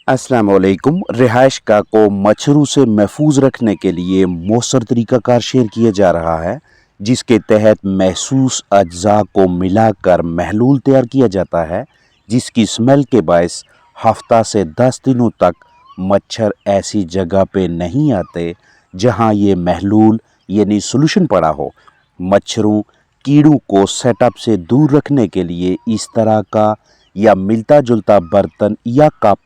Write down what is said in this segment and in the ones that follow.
अस्सलाम वालेकुम। रिहाइश गाह को मच्छरों से महफूज रखने के लिए मौसर तरीक़ाकार शेयर किया जा रहा है, जिसके तहत महसूस अज्जा को मिलाकर महलूल तैयार किया जाता है, जिसकी स्मेल के बायस हफ्ता से 10 दिनों तक मच्छर ऐसी जगह पे नहीं आते जहां ये महलूल यानी सोल्यूशन पड़ा हो। मच्छरों कीड़ों को सेटअप से दूर रखने के लिए इस तरह का या मिलता जुलता बर्तन या कप,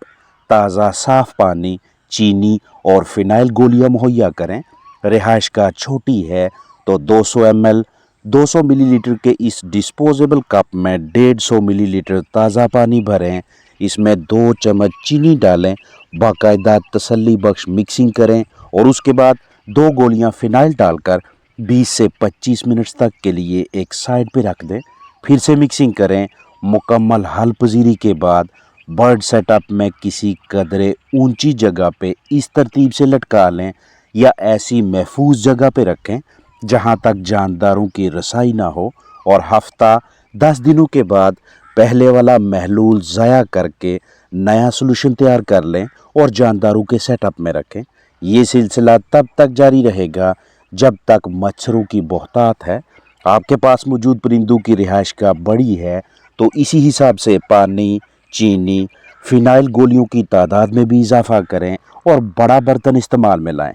ताज़ा साफ पानी, चीनी और फिनाइल गोलियां मुहैया करें। रिहाइश गाह छोटी है तो 200 ml 200 मिलीलीटर के इस डिस्पोजेबल कप में 150 मिलीलीटर ताज़ा पानी भरें। इसमें 2 चम्मच चीनी डालें, बाकायदा तसल्ली बख्श मिक्सिंग करें और उसके बाद 2 गोलियां फिनाइल डालकर 20 से 25 मिनट तक के लिए एक साइड पे रख दें। फिर से मिक्सिंग करें। मुकम्मल हल पजीरी के बाद बर्ड सेटअप में किसी कदरे ऊंची जगह पे इस तरतीब से लटका लें या ऐसी महफूज जगह पे रखें जहां तक जानदारों की रसाई ना हो, और हफ्ता 10 दिनों के बाद पहले वाला महलूल ज़ाया करके नया सोल्यूशन तैयार कर लें और जानदारों के सेटअप में रखें। ये सिलसिला तब तक जारी रहेगा जब तक मच्छरों की बहुतात है। आपके पास मौजूद परिंदों की रिहाइश गाह बड़ी है तो इसी हिसाब से पानी, चीनी, फिनाइल गोलियों की तादाद में भी इजाफा करें और बड़ा बर्तन इस्तेमाल में लाएं।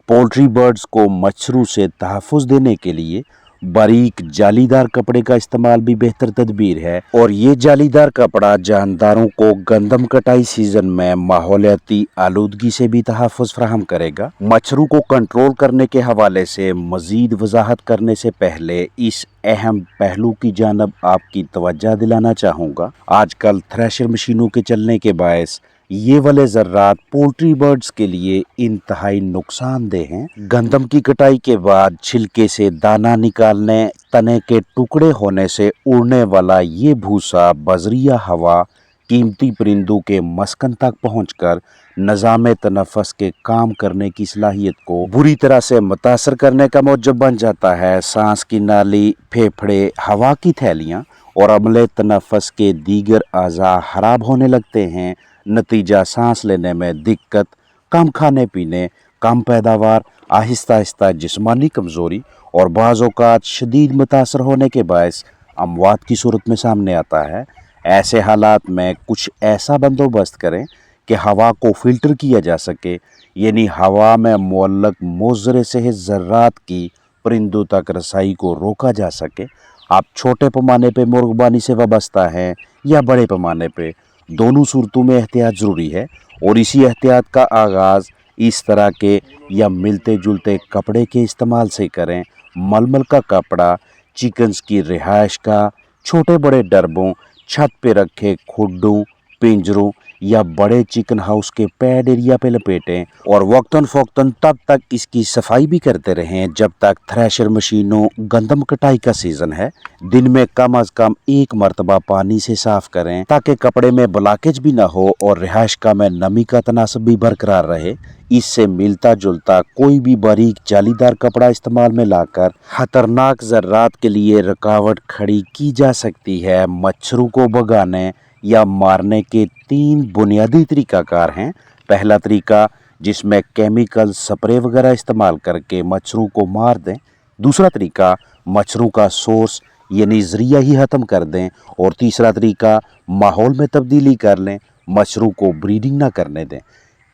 पोल्ट्री बर्ड्स को मच्छरों से तहफ़्फ़ुज़ देने के लिए बारीक जालीदार कपड़े का इस्तेमाल भी बेहतर तदबीर है, और ये जालीदार कपड़ा जानदारों को गंदम कटाई सीजन में माहौलियाती आलूदगी से भी तहफ़्फ़ुज़ फराहम करेगा। मच्छरों को कंट्रोल करने के हवाले से मज़ीद वजाहत करने से पहले इस अहम पहलू की जानब आपकी तवज्जो दिलाना चाहूँगा। आजकल थ्रेशर मशीनों के चलने के बायस ये वाले ज़र्रात पोल्ट्री बर्ड्स के लिए इंतहाई नुकसानदेह हैं। गंदम की कटाई के बाद छिलके से दाना निकालने, तने के टुकड़े होने से उड़ने वाला ये भूसा बजरिया हवा कीमती परिंदों के मस्कन तक पहुंचकर निज़ाम तनफ़्फ़ुस के काम करने की सलाहियत को बुरी तरह से मुतासर करने का मौजब बन जाता है। सांस की नाली, फेफड़े, हवा की थैलियाँ और अमले तनफ़्फ़ुस के दीगर अज़ा खराब होने लगते हैं। नतीजा सांस लेने में दिक्कत, कम खाने पीने, कम पैदावार, आहिस्ता आहिस्ता जिस्मानी कमज़ोरी और बाज़ औक़ात शदीद मुतासर होने के बायस अमवात की सूरत में सामने आता है। ऐसे हालात में कुछ ऐसा बंदोबस्त करें कि हवा को फ़िल्टर किया जा सके, यानी हवा में मुअल्लक़ मुज़र सेहत ज़र्रात की परिंदों तक रसाई को रोका जा सके। आप छोटे पैमाने पे मुर्गबानी से वाबस्ता हैं या बड़े पैमाने पे, दोनों सूरतों में एहतियात ज़रूरी है, और इसी एहतियात का आगाज़ इस तरह के या मिलते जुलते कपड़े के इस्तेमाल से करें। मलमल का कपड़ा चिकन्स की रिहाइश का छोटे बड़े डरबों, छत पे रखे खुड्डों, पिंजरों या बड़े चिकन हाउस के पैड एरिया पे लपेटें और वक्तन फ़ौक्तन तब तक इसकी सफाई भी करते रहें जब तक थ्रेशर मशीनों गंदम कटाई का सीज़न है। दिन में कम अज़ कम 1 मरतबा पानी से साफ़ करें ताकि कपड़े में ब्लॉकेज भी ना हो और रिहाइश गाह में नमी का तनासब भी बरकरार रहे। इससे मिलता जुलता कोई भी बारीक जालीदार कपड़ा इस्तेमाल में लाकर खतरनाक ज़र्रात के लिए रुकावट खड़ी की जा सकती है। मच्छरों को भगाने या मारने के 3 बुनियादी तरीक़ाकार हैं। पहला तरीका, जिसमें केमिकल स्प्रे वगैरह इस्तेमाल करके मच्छरों को मार दें। दूसरा तरीका, मच्छरों का सोर्स यानी ज़रिया ही ख़त्म कर दें। और तीसरा तरीका, माहौल में तब्दीली कर लें, मच्छरों को ब्रीडिंग ना करने दें।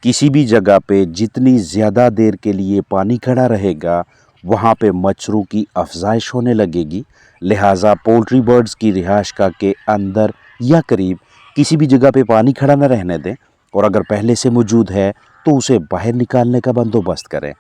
किसी भी जगह पे जितनी ज़्यादा देर के लिए पानी खड़ा रहेगा वहाँ पे मच्छरों की अफजाइश होने लगेगी। लिहाजा पोल्ट्री बर्ड्स की रिहाइश गाह के अंदर या करीब किसी भी जगह पे पानी खड़ा न रहने दें, और अगर पहले से मौजूद है तो उसे बाहर निकालने का बंदोबस्त करें।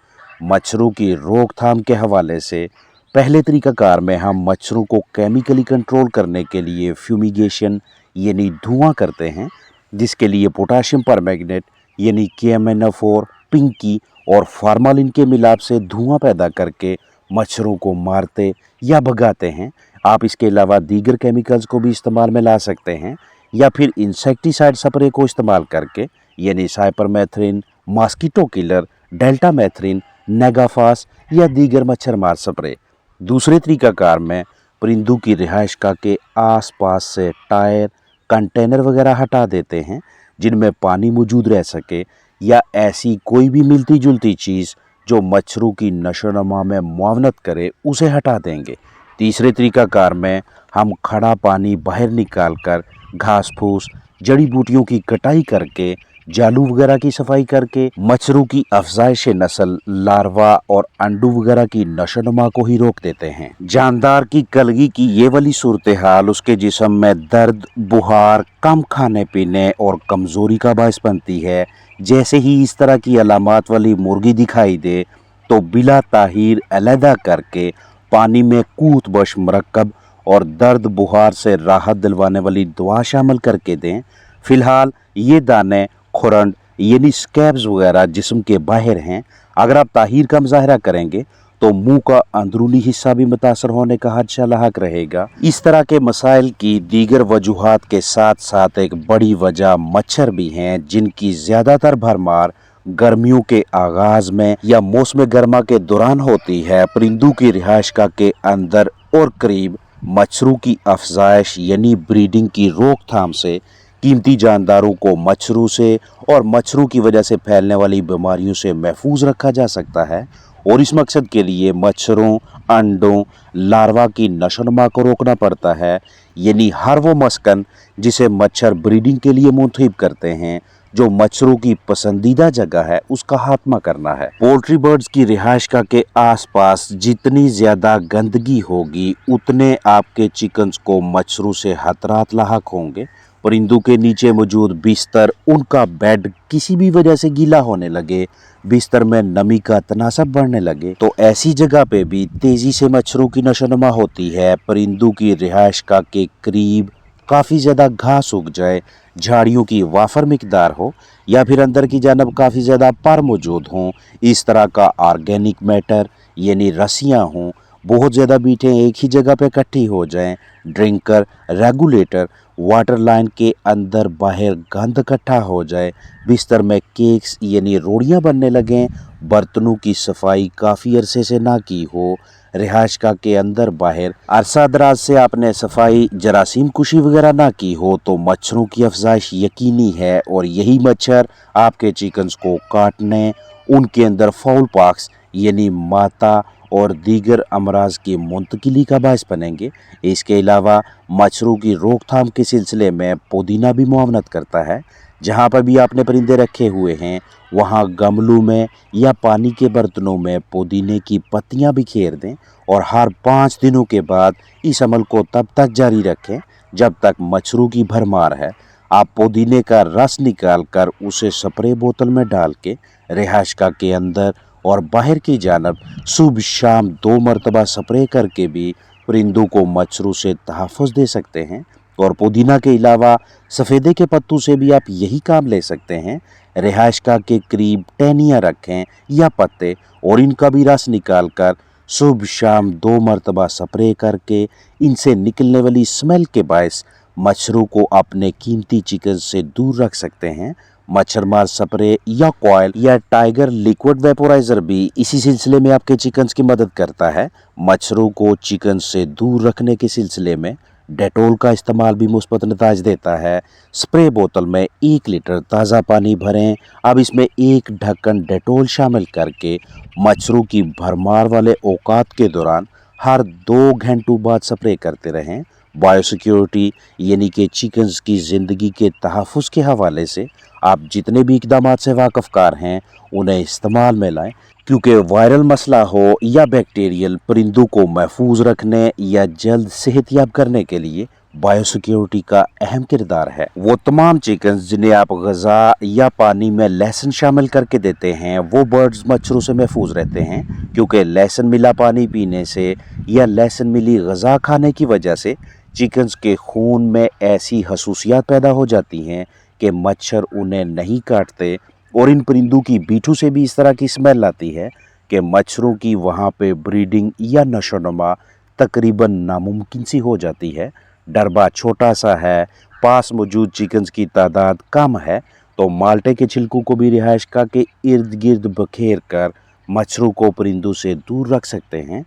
मच्छरों की रोकथाम के हवाले से पहले तरीक़ाकार में हम मच्छरों को केमिकली कंट्रोल करने के लिए फ्यूमिगेशन यानी धुआं करते हैं, जिसके लिए पोटाशियम परमैंगनेट यानी KMnO4, पिंकी और फार्मालिन के मिलाप से धुआं पैदा करके मच्छरों को मारते या भगाते हैं। आप इसके अलावा दीगर केमिकल्स को भी इस्तेमाल में ला सकते हैं, या फिर इंसेक्टिसाइड स्प्रे को इस्तेमाल करके यानी साइपरमेथ्रिन, मॉस्किटो किलर, डेल्टामेथ्रिन, नेगाफास या दीगर मच्छर मार स्प्रे। दूसरे तरीक़ाकार में परिंदों की रिहाइश गाह के आस पास से टायर, कंटेनर वगैरह हटा देते हैं, जिनमें पानी मौजूद रह सके, या ऐसी कोई भी मिलती जुलती चीज़ जो मच्छरों की नशोनुमा में मुआवनत करे, उसे हटा देंगे। तीसरे तरीकाकार में हम खड़ा पानी बाहर निकाल कर घास फूस, जड़ी बूटियों की कटाई करके, जालू वगैरह की सफाई करके मच्छरों की अफजाइश नस्ल, लार्वा और अंडू वगैरह की नशोनुमा को ही रोक देते हैं। जानदार की कलगी की ये वाली सूरत हाल उसके जिस्म में दर्द, बुखार, कम खाने पीने और कमजोरी का बायस बनती है। जैसे ही इस तरह की अलामात वाली मुर्गी दिखाई दे तो बिला ताहीर अलहदा करके पानी में कूत बश मरकब और दर्द बुखार से राहत दिलवाने वाली दवा शामिल करके दें। फिलहाल ये दाने खुरंड यानी स्कैब्स वगैरह जिस्म के बाहर हैं। अगर आप ताहीर का मुजाहरा करेंगे तो मुंह का अंदरूनी हिस्सा भी मुतासर होने का खदशा लाहक रहेगा। इस तरह के मसाइल की दीगर वजूहात के साथ साथ एक बड़ी वजह मच्छर भी हैं, जिनकी ज़्यादातर भरमार गर्मियों के आगाज में या मौसम गर्मा के दौरान होती है। परिंदों की रिहाइशगाह के अंदर और करीब मच्छरों की अफजाइश यानी ब्रीडिंग की रोकथाम से कीमती जानदारों को मच्छरों से और मच्छरों की वजह से फैलने वाली बीमारियों से महफूज रखा जा सकता है। और इस मकसद के लिए मच्छरों, अंडों, लार्वा की नशोनुमा को रोकना पड़ता है, यानी हर वो मस्कन जिसे मच्छर ब्रीडिंग के लिए मुंतखब करते हैं, जो मच्छरों की पसंदीदा जगह है, उसका खात्मा करना है। पोल्ट्री बर्ड्स की रिहाइशगाह के आसपास जितनी ज्यादा गंदगी होगी, उतने आपके चिकन्स को मच्छरों से खतरात लाहक होंगे। परिंदों के नीचे मौजूद बिस्तर, उनका बेड किसी भी वजह से गीला होने लगे, बिस्तर में नमी का तनासब बढ़ने लगे, तो ऐसी जगह पे भी तेजी से मच्छरों की नशोनुमा होती है। परिंदों की रिहाइशगाह के करीब काफ़ी ज़्यादा घास उग जाए, झाड़ियों की वाफर मिकदार हो, या फिर अंदर की जानब काफ़ी ज़्यादा पर मौजूद हों, इस तरह का ऑर्गेनिक मैटर यानी रस्सियाँ हों, बहुत ज़्यादा बीटें एक ही जगह पे इकट्ठी हो जाएं, ड्रिंकर, रेगुलेटर, वाटर लाइन के अंदर बाहर गंद इकट्ठा हो जाए, बिस्तर में केक्स यानी रोड़ियाँ बनने लगें, बर्तनों की सफाई काफ़ी अरसे से ना की हो, रिहाइशगाह के अंदर बाहर अरसा दराज से आपने सफाई जरासीम कुशी वगैरह ना की हो, तो मच्छरों की अफजाइश यकीनी है। और यही मच्छर आपके चिकन्स को काटने, उनके अंदर फाउल पॉक्स यानी माता और दीगर अमराज की मुंतकिली का बायस बनेंगे। इसके अलावा मच्छरों की रोकथाम के सिलसिले में पुदीना भी मुआवनत करता है। जहाँ पर भी आपने परिंदे रखे हुए हैं, वहाँ गमलों में या पानी के बर्तनों में पुदीने की पत्तियाँ बिखेर दें और हर 5 दिनों के बाद इस अमल को तब तक जारी रखें जब तक मच्छरों की भरमार है। आप पुदीने का रस निकाल कर उसे स्प्रे बोतल में डाल के रिहाइशगाह के अंदर और बाहर की जानब सुबह शाम 2 मरतबा स्प्रे करके भी परिंदों को मच्छरों से तहफ़्फ़ुज़ दे सकते हैं। और पुदीना के अलावा सफ़ेदे के पत्तों से भी आप यही काम ले सकते हैं। रिहाइशगाह के करीब टहनियाँ रखें या पत्ते और इनका भी रस निकाल कर सुबह शाम 2 मरतबा स्प्रे करके इनसे निकलने वाली स्मेल के बायस मच्छरों को अपने कीमती चिकन से दूर रख सकते हैं। मच्छर मार स्प्रे या कॉयल या टाइगर लिक्विड वेपोराइजर भी इसी सिलसिले में आपके चिकन्स की मदद करता है। मच्छरों को चिकन से दूर रखने के सिलसिले में डेटोल का इस्तेमाल भी मुस्बत नताज देता है। स्प्रे बोतल में 1 लीटर ताज़ा पानी भरें। अब इसमें 1 ढक्कन डेटोल शामिल करके मच्छरों की भरमार वाले औकात के दौरान हर 2 घंटों बाद स्प्रे करते रहें। बायोसिक्योरिटी यानी कि चिकन्स की ज़िंदगी के तहफ़्फ़ुज़ के हवाले से आप जितने भी इक़दामात से वाक़फ़कार हैं, उन्हें इस्तेमाल में लाएं, क्योंकि वायरल मसला हो या बैक्टीरियल, परिंदों को महफूज रखने या जल्द सेहतयाब करने के लिए बायोसिक्योरिटी का अहम किरदार है। वो तमाम चिकन्स जिन्हें आप ग़िज़ा या पानी में लहसुन शामिल करके देते हैं, वो बर्ड्स मच्छरों से महफूज रहते हैं, क्योंकि लहसुन मिला पानी पीने से या लहसुन मिली ग़िज़ा खाने की वजह से चिकन्स के खून में ऐसी खसूसियात पैदा हो जाती हैं कि मच्छर उन्हें नहीं काटते। और इन परिंदों की बीठों से भी इस तरह की स्मेल आती है कि मच्छरों की वहाँ पे ब्रीडिंग या नशोनुमा तकरीबन नामुमकिन सी हो जाती है। डरबा छोटा सा है, पास मौजूद चिकन्स की तादाद कम है, तो माल्टे के छिलकों को भी रिहाइशगाह के इर्द गिर्द बखेर कर मच्छरों को परिंदों से दूर रख सकते हैं।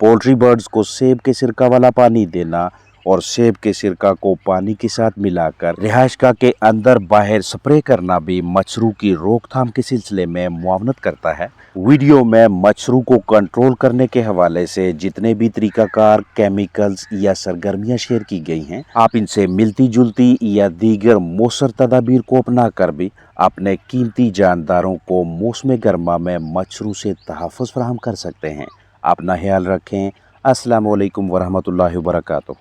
पोल्ट्री बर्ड्स को सेब के सिरका वाला पानी देना اور سیب کے سرکہ کو پانی کے ساتھ ملا کر رہائش گاہ کے اندر باہر سپرے کرنا بھی مچھروں کی روک تھام کے سلسلے میں معاونت کرتا ہے۔ ویڈیو میں مچھروں کو کنٹرول کرنے کے حوالے سے جتنے بھی طریقہ کار، کیمیکلز یا سرگرمیاں شیئر کی گئی ہیں، آپ ان سے ملتی جلتی یا دیگر مؤثر تدابیر کو اپنا کر بھی اپنے قیمتی جانداروں کو موسم گرما میں مچھروں سے تحفظ فراہم کر سکتے ہیں۔ اپنا خیال رکھیں۔ السلام علیکم ورحمۃ اللہ وبرکاتہ۔